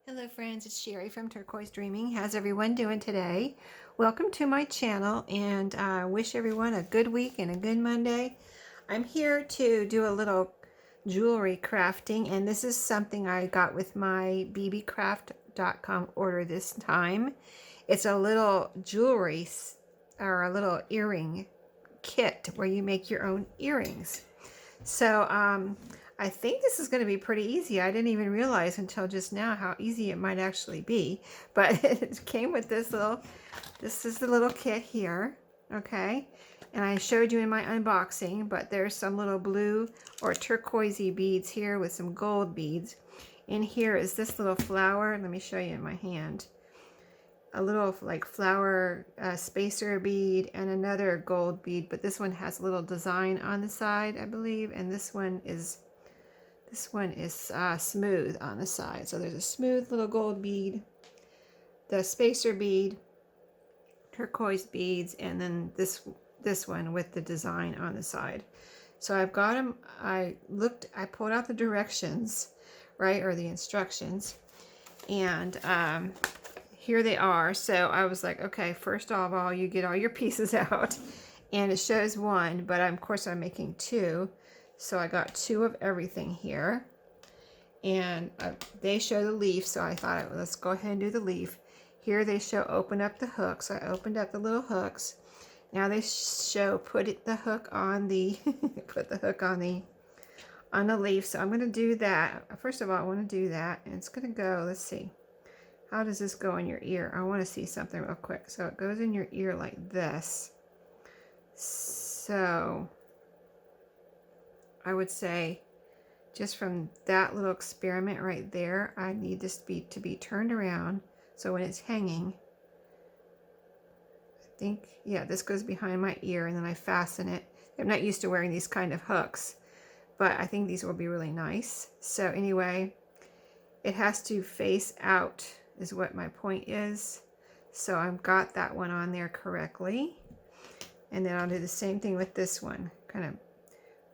Hello friends, it's Sherry from Turquoise Dreaming. How's everyone doing today? Welcome to my channel, and I wish everyone a good week and a good Monday. I'm here to do a little jewelry crafting, and this is something I got with my bbcraft.com order this time. It's a little jewelry or a little earring kit where you make your own earrings. So I think this is going to be pretty easy. I didn't even realize until just now how easy it might actually be. But it came with this is the little kit here, okay? And I showed you in my unboxing, but there's some little blue or turquoisey beads here with some gold beads. In here is this little flower. Let me show you in my hand. A little like flower spacer bead and another gold bead, but this one has a little design on the side, I believe, and this one is smooth on the side. So there's a smooth little gold bead, the spacer bead, turquoise beads, and then this one with the design on the side. So I've got them. I pulled out the directions, right, or the instructions, and here they are. So I was like, okay, first of all, you get all your pieces out, and it shows one, but of course I'm making two. So I got two of everything here, and they show the leaf. So I thought, let's go ahead and do the leaf. Here they show open up the hooks. So I opened up the little hooks. Now they show put the hook on the put the hook on the leaf. So I'm going to do that. First of all, I want to do that, and it's going to go. Let's see. How does this go in your ear? I want to see something real quick. So it goes in your ear like this. So I would say just from that little experiment right there, I need this to be turned around. So when it's hanging, I think, yeah, this goes behind my ear, and then I fasten it. I'm not used to wearing these kind of hooks, but I think these will be really nice. So anyway, it has to face out is what my point is. So I've got that one on there correctly. And then I'll do the same thing with this one. Kind of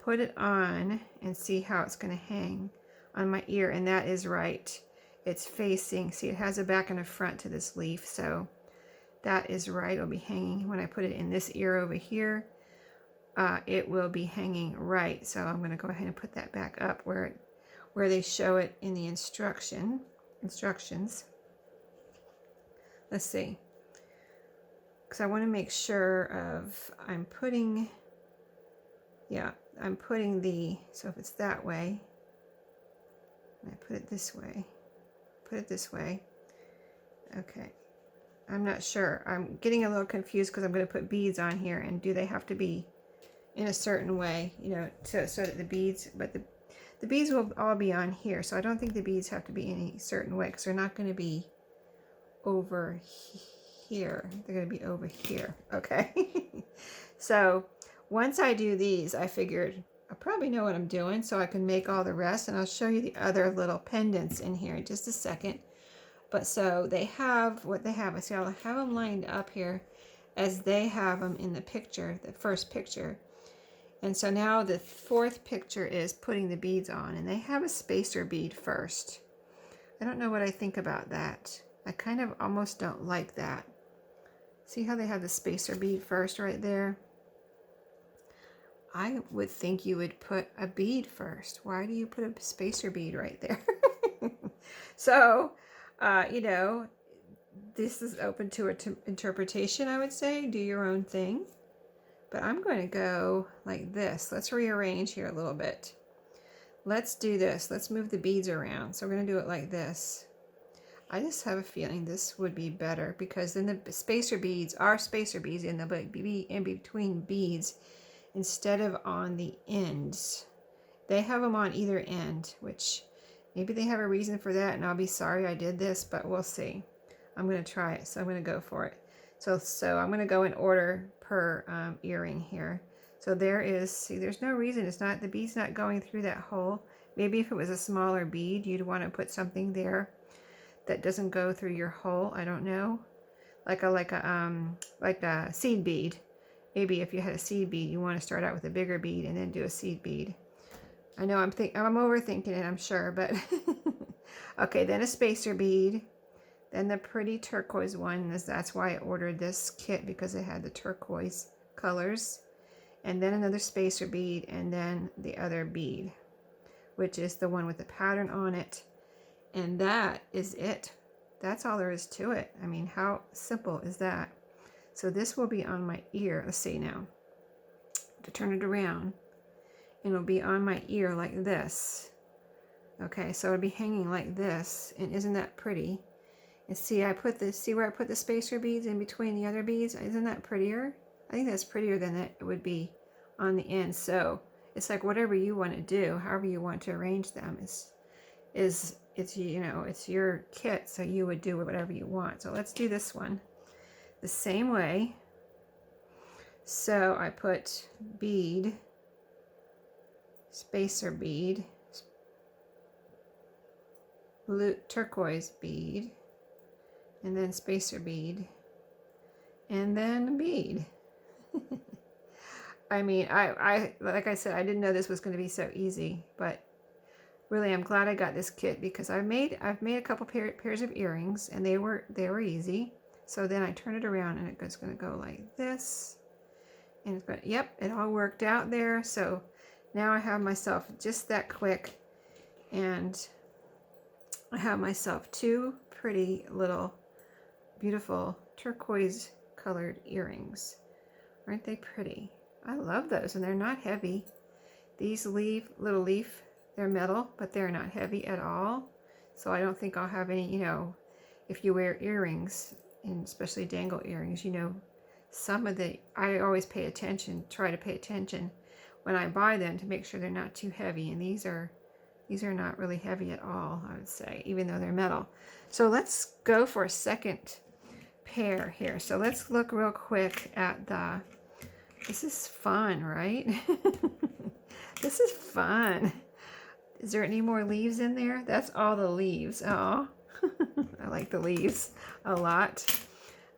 put it on and see how it's going to hang on my ear. And that is right. It's facing. See, it has a back and a front to this leaf. So that is right. It'll be hanging. When I put it in this ear over here, it will be hanging right. So I'm going to go ahead and put that back up where they show it in the instructions. Let's see, because I want to make sure of I'm putting the, so if it's that way, and I put it this way, okay. I'm not sure. I'm getting a little confused because I'm going to put beads on here, and do they have to be in a certain way, you know, so that the beads, but the beads will all be on here, so I don't think the beads have to be in a certain way, because they're not going to be over here. They're going to be over here, okay? So once I do these, I figured I probably know what I'm doing, so I can make all the rest, and I'll show you the other little pendants in here in just a second. But so they have what they have. I see I'll have them lined up here as they have them in the picture, the first picture. And so now the fourth picture is putting the beads on, and they have a spacer bead first. I don't know what I think about that. I kind of almost don't like that. See how they have the spacer bead first right there? I would think you would put a bead first. Why do you put a spacer bead right there? So, you know, this is open to interpretation, I would say. Do your own thing. But I'm going to go like this. Let's rearrange here a little bit. Let's do this. Let's move the beads around. So we're going to do it like this. I just have a feeling this would be better, because then the spacer beads are spacer beads in in between beads instead of on the ends. They have them on either end, which maybe they have a reason for that, and I'll be sorry I did this, but we'll see. I'm going to try it, so I'm going to go for it. So I'm going to go in order per earring here. So there is, see, there's no reason it's not, the bead's not going through that hole. Maybe if it was a smaller bead, you'd want to put something there that doesn't go through your hole. I don't know, like a seed bead. Maybe if you had a seed bead, you want to start out with a bigger bead and then do a seed bead. I know I'm overthinking it, I'm sure, but okay, then a spacer bead, then the pretty turquoise one. That's why I ordered this kit, because it had the turquoise colors, and then another spacer bead, and then the other bead, which is the one with the pattern on it. And that is it. That's all there is to it. I mean, how simple is that? So this will be on my ear. Let's see now. To turn it around, and it'll be on my ear like this. Okay, so it'll be hanging like this, and isn't that pretty? And see, see where I put the spacer beads in between the other beads? Isn't that prettier? I think that's prettier than it would be on the end. So it's like whatever you want to do, however you want to arrange them it's you know, it's your kit, so you would do whatever you want. So let's do this one the same way. So I put bead, spacer bead, blue turquoise bead, and then spacer bead, and then bead. I mean, I like I said, I didn't know this was going to be so easy, but really I'm glad I got this kit, because I've made a couple pairs of earrings, and they were easy. So then I turn it around, and it's going to go like this, and it's going, yep, it all worked out there. So now I have myself just that quick, and I have myself two pretty little beautiful turquoise colored earrings. Aren't they pretty? I love those, and they're not heavy. These little leaf, they're metal, but they're not heavy at all. So I don't think I'll have any, you know, if you wear earrings, and especially dangle earrings, you know, I always try to pay attention when I buy them to make sure they're not too heavy. And these are not really heavy at all, I would say, even though they're metal. So let's go for a second pair here. So let's look real quick at this is fun, right? This is fun. Is there any more leaves in there? That's all the leaves. Oh, I like the leaves a lot.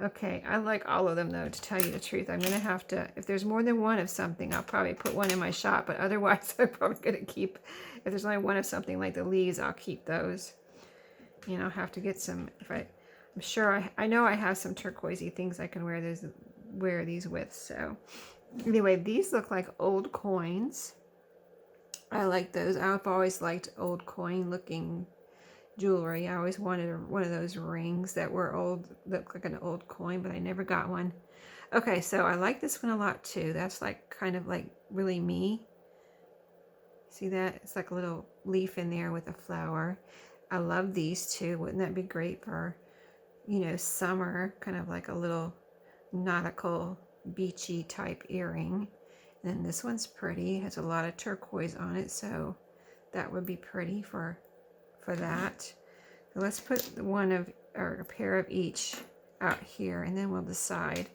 Okay, I like all of them though, to tell you the truth. I'm gonna have to, if there's more than one of something, I'll probably put one in my shop, but otherwise I'm probably gonna keep, if there's only one of something like the leaves, I'll keep those. You know, I'll have to get some, I'm sure I know I have some turquoisey things I can wear these with. So anyway, these look like old coins. I like those. I've always liked old coin looking jewelry. I always wanted one of those rings that were old, look like an old coin, but I never got one. Okay, so I like this one a lot too. That's like kind of like really me. See that? It's like a little leaf in there with a flower. I love these too. Wouldn't that be great for, you know, summer, kind of like a little nautical beachy type earring. And then this one's pretty. It has a lot of turquoise on it, so that would be pretty for that. So let's put a pair of each out here, and then we'll decide.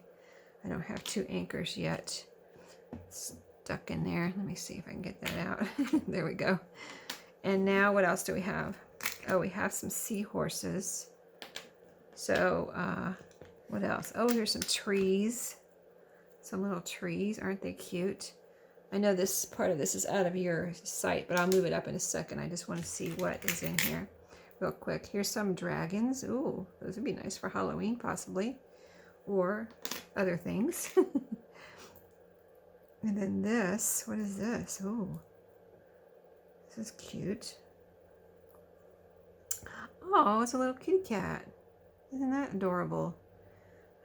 I don't have two anchors yet stuck in there. Let me see if I can get that out. There we go. And now what else do we have? Oh, we have some seahorses. So what else? Oh, here's some trees. Some little trees. Aren't they cute? I know this part of this is out of your sight, but I'll move it up in a second. I just want to see what is in here real quick. Here's some dragons. Ooh, those would be nice for Halloween, possibly, or other things. And then this, what is this? Ooh, this is cute. Oh, it's a little kitty cat. Isn't that adorable?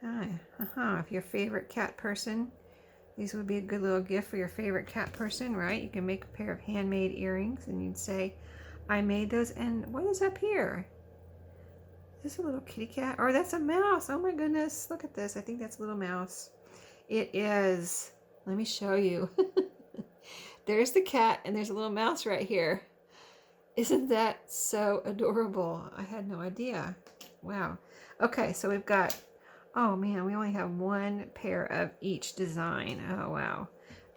If you're a favorite cat person, these would be a good little gift for your favorite cat person, right? You can make a pair of handmade earrings, and you'd say, I made those. And what is up here? Is this a little kitty cat? Or that's a mouse. Oh my goodness. Look at this. I think that's a little mouse. It is. Let me show you. There's the cat, and there's a little mouse right here. Isn't that so adorable? I had no idea. Wow. Okay, so we've got, oh man, we only have one pair of each design. Oh wow.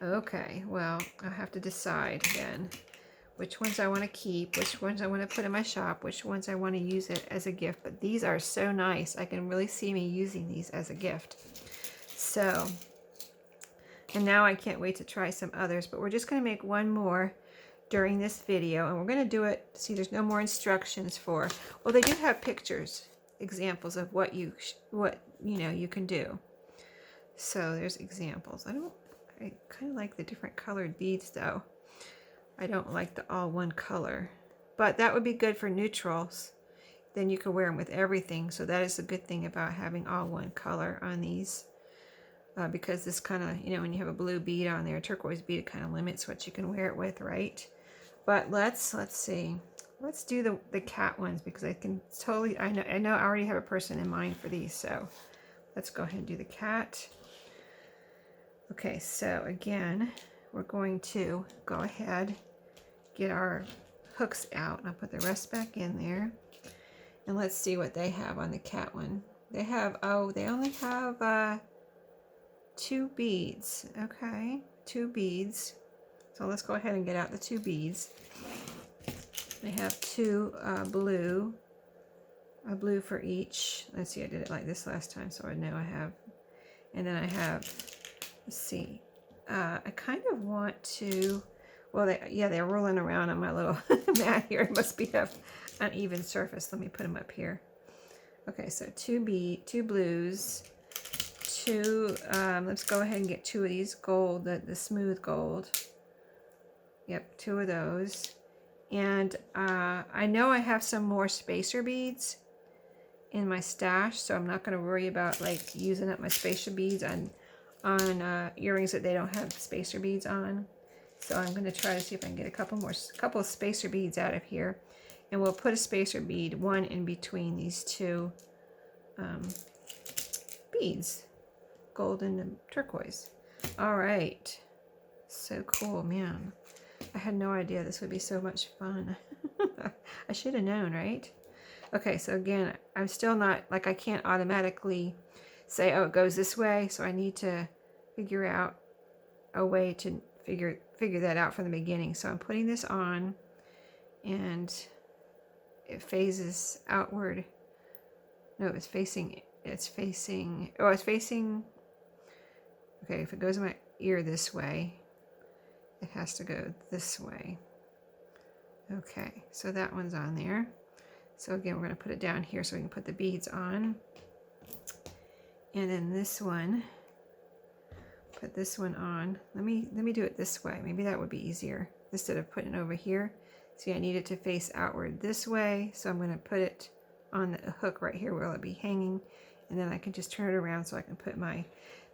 Okay, well, I'll have to decide then which ones I want to keep, which ones I want to put in my shop, which ones I want to use it as a gift. But these are so nice. I can really see me using these as a gift. So, and now I can't wait to try some others, but we're just going to make one more during this video, and we're going to do it. See, there's no more instructions for, well, they do have pictures, examples of what you know you can do. So there's examples. I kind of like the different colored beads though. I don't like the all one color, but that would be good for neutrals. Then you can wear them with everything. So that is a good thing about having all one color on these. Because this kind of, you know, when you have a blue bead on there, turquoise bead, it kind of limits what you can wear it with, right? But let's see. Let's do the cat ones, because I can totally, I know I already have a person in mind for these. So let's go ahead and do the cat. Okay, so again, we're going to go ahead, get our hooks out. I'll put the rest back in there. And let's see what they have on the cat one. They have, oh, they only have 2 beads. Okay, 2 beads. So let's go ahead and get out the 2 beads. They have 2 blue, a blue for each. Let's see, I did it like this last time, so I know I have. And then I have, let's see, I kind of want to, well, they're rolling around on my little mat here. It must be an uneven surface. Let me put them up here. Okay, so 2 blues, 2, let's go ahead and get 2 of these gold, the smooth gold. Yep, 2 of those. And I know I have some more spacer beads in my stash, so I'm not going to worry about like using up my spacer beads on earrings that they don't have spacer beads on. So I'm going to try to see if I can get a couple of spacer beads out of here, and we'll put a spacer bead, one in between these 2 beads, golden and turquoise. All right, so cool, man. I had no idea this would be so much fun. I should have known, right? Okay, so again, I'm still not, like, I can't automatically say, oh, it goes this way, so I need to figure out a way to figure that out from the beginning. So I'm putting this on, and it phases outward. No, it's facing, oh, it's facing, okay, if it goes in my ear this way, it has to go this way. Okay, so that one's on there. So again, we're going to put it down here so we can put the beads on. And then this one, put this one on. Let me do it this way. Maybe that would be easier instead of putting it over here. See, I need it to face outward this way, so I'm going to put it on the hook right here where it'll be hanging, and then I can just turn it around so I can put my,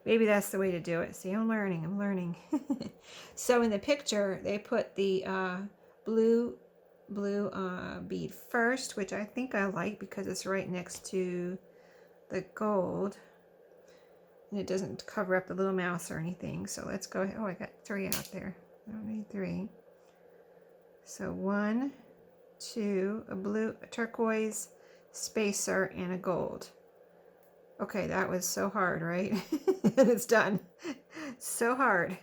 maybe that's the way to do it. See, I'm learning. So in the picture, they put the blue bead first, which I think I like because it's right next to the gold, and it doesn't cover up the little mouse or anything. So let's go ahead. Oh, I got 3 out there. I don't need 3. So 1, 2, a blue, a turquoise, spacer, and a gold. Okay, that was so hard, right? And it's done. So hard.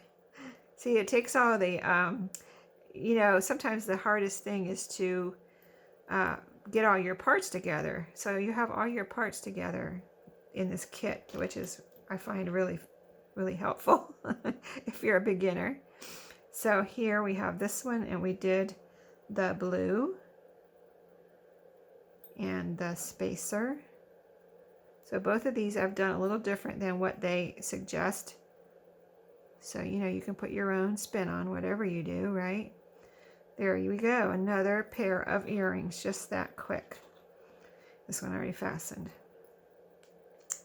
See, it takes all the, you know, sometimes the hardest thing is to get all your parts together. So you have all your parts together in this kit, which is, I find, really, really helpful if you're a beginner. So here we have this one, and we did the blue and the spacer. So both of these I've done a little different than what they suggest. So, you know, you can put your own spin on whatever you do, right? There you go. Another pair of earrings, just that quick. This one already fastened.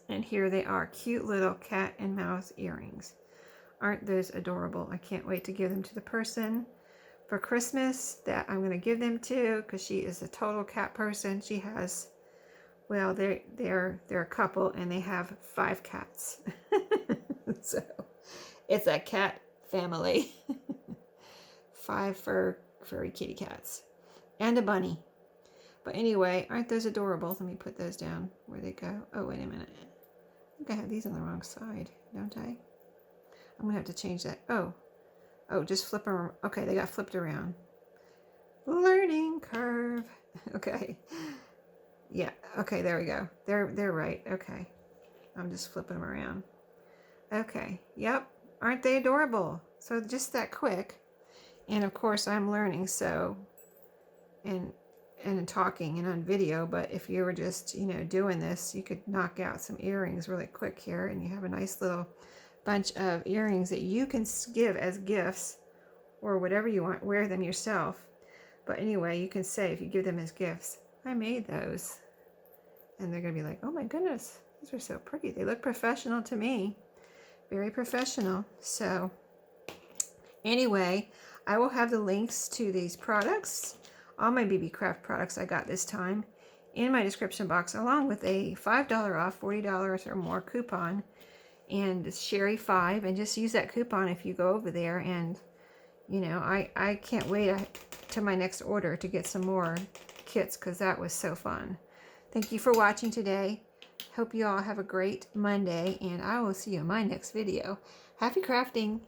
And here they are, cute little cat and mouse earrings. Aren't those adorable? I can't wait to give them to the person for Christmas that I'm going to give them to, because she is a total cat person. She has, well, they're a couple, and they have 5 cats. So it's a cat family. 5 furry kitty cats and a bunny. But anyway, aren't those adorable? Let me put those down where they go. Oh, wait a minute. I think I have these on the wrong side, don't I? I'm gonna have to change that. Oh, just flip them. Okay, they got flipped around. Learning curve. Okay. Yeah. Okay, there we go. They're right. Okay. I'm just flipping them around. Okay. Yep. Aren't they adorable? So just that quick. And of course I'm learning, so, and talking and on video, but if you were just, you know, doing this, you could knock out some earrings really quick here, and you have a nice little bunch of earrings that you can give as gifts or whatever you want. Wear them yourself. But anyway, you can say, if you give them as gifts, I made those. And they're going to be like, oh my goodness, these are so pretty. They look professional to me. Very professional. So anyway, I will have the links to these products, all my BB Craft products I got this time, in my description box, along with a $5 off, $40 or more coupon, and Sheree 5. And just use that coupon if you go over there. And you know, I can't wait to my next order to get some more kits, because that was so fun. Thank you for watching today. Hope you all have a great Monday, and I will see you in my next video. Happy crafting!